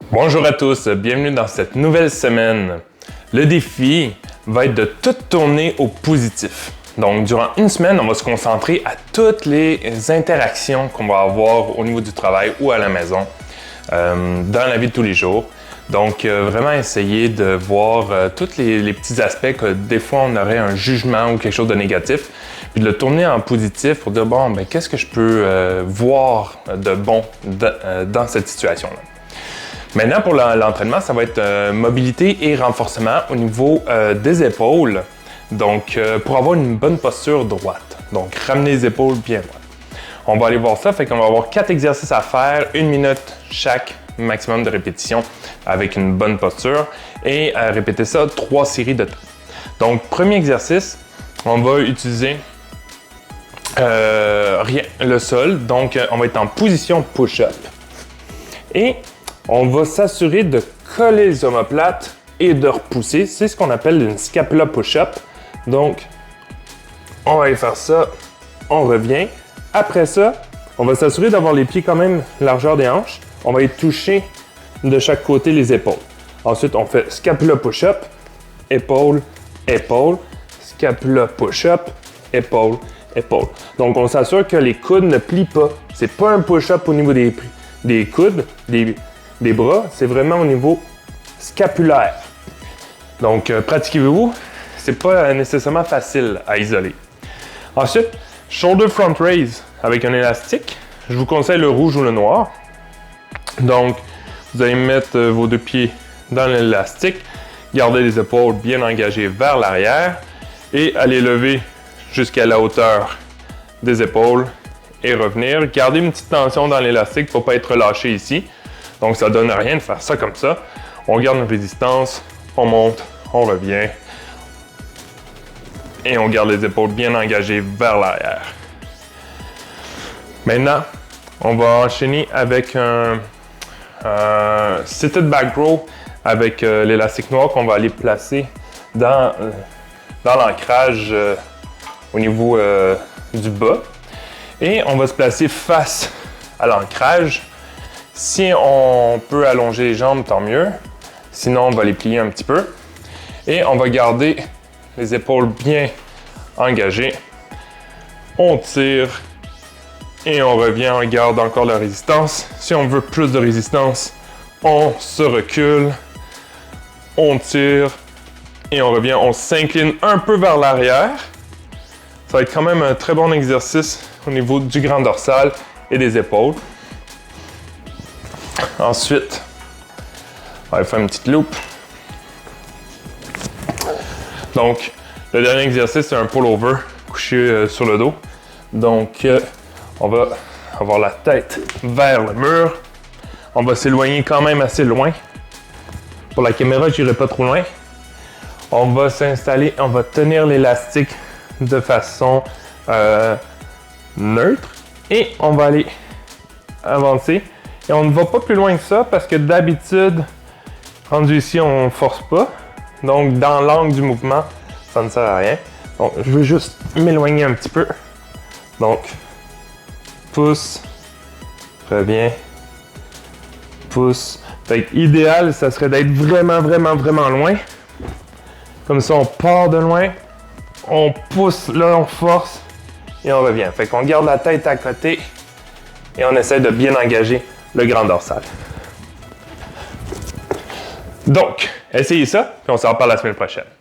Bonjour à tous, bienvenue dans cette nouvelle semaine. Le défi va être de tout tourner au positif. Donc, durant une semaine, on va se concentrer à toutes les interactions qu'on va avoir au niveau du travail ou à la maison, dans la vie de tous les jours. Donc, vraiment essayer de voir tous les petits aspects que des fois on aurait un jugement ou quelque chose de négatif, puis de le tourner en positif pour dire, bon, ben, qu'est-ce que je peux voir de bon dans cette situation-là. Maintenant, pour l'entraînement, ça va être mobilité et renforcement au niveau des épaules. Donc, pour avoir une bonne posture droite. Donc, ramener les épaules bien droites. On va aller voir ça. Fait qu'on va avoir 4 exercices à faire, 1 minute chaque, maximum de répétitions avec une bonne posture. Et répéter ça 3 séries de temps. Donc, premier exercice, on va utiliser le sol. Donc, on va être en position push-up. Et on va s'assurer de coller les omoplates et de repousser. C'est ce qu'on appelle une scapula push-up. Donc, on va aller faire ça. On revient. Après ça, on va s'assurer d'avoir les pieds quand même largeur des hanches. On va y toucher de chaque côté les épaules. Ensuite, on fait scapula push-up, épaule, épaule, scapula push-up, épaule, épaule. Donc, on s'assure que les coudes ne plient pas. C'est pas un push-up au niveau des coudes, des bras, c'est vraiment au niveau scapulaire. Donc, pratiquez-vous, c'est pas nécessairement facile à isoler. Ensuite, shoulder front raise avec un élastique. Je vous conseille le rouge ou le noir. Donc, vous allez mettre vos 2 pieds dans l'élastique, garder les épaules bien engagées vers l'arrière et aller lever jusqu'à la hauteur des épaules et revenir. Gardez une petite tension dans l'élastique pour ne pas être relâché ici. Donc, ça ne donne rien de faire ça comme ça. On garde une résistance, on monte, on revient. Et on garde les épaules bien engagées vers l'arrière. Maintenant, on va enchaîner avec un seated back row avec l'élastique noir qu'on va aller placer dans l'ancrage au niveau du bas. Et on va se placer face à l'ancrage. Si on peut allonger les jambes, tant mieux. Sinon, on va les plier un petit peu. Et on va garder les épaules bien engagées. On tire et on revient, on garde encore la résistance. Si on veut plus de résistance, on se recule, on tire et on revient. On s'incline un peu vers l'arrière. Ça va être quand même un très bon exercice au niveau du grand dorsal et des épaules. Ensuite, on va faire une petite loupe. Donc, le dernier exercice, c'est un pull-over couché sur le dos. Donc, on va avoir la tête vers le mur. On va s'éloigner quand même assez loin. Pour la caméra, je n'irai pas trop loin. On va s'installer, on va tenir l'élastique de façon neutre. Et on va aller avancer. Et on ne va pas plus loin que ça parce que d'habitude, rendu ici, on ne force pas. Donc, dans l'angle du mouvement, ça ne sert à rien. Donc, je veux juste m'éloigner un petit peu. Donc, pousse, reviens, pousse. Fait que idéal, ça serait d'être vraiment loin. Comme ça, on part de loin, on pousse, là, on force et on revient. Fait qu'on garde la tête à côté et on essaie de bien engager le grand dorsal. Donc, essayez ça, puis on se reparle la semaine prochaine.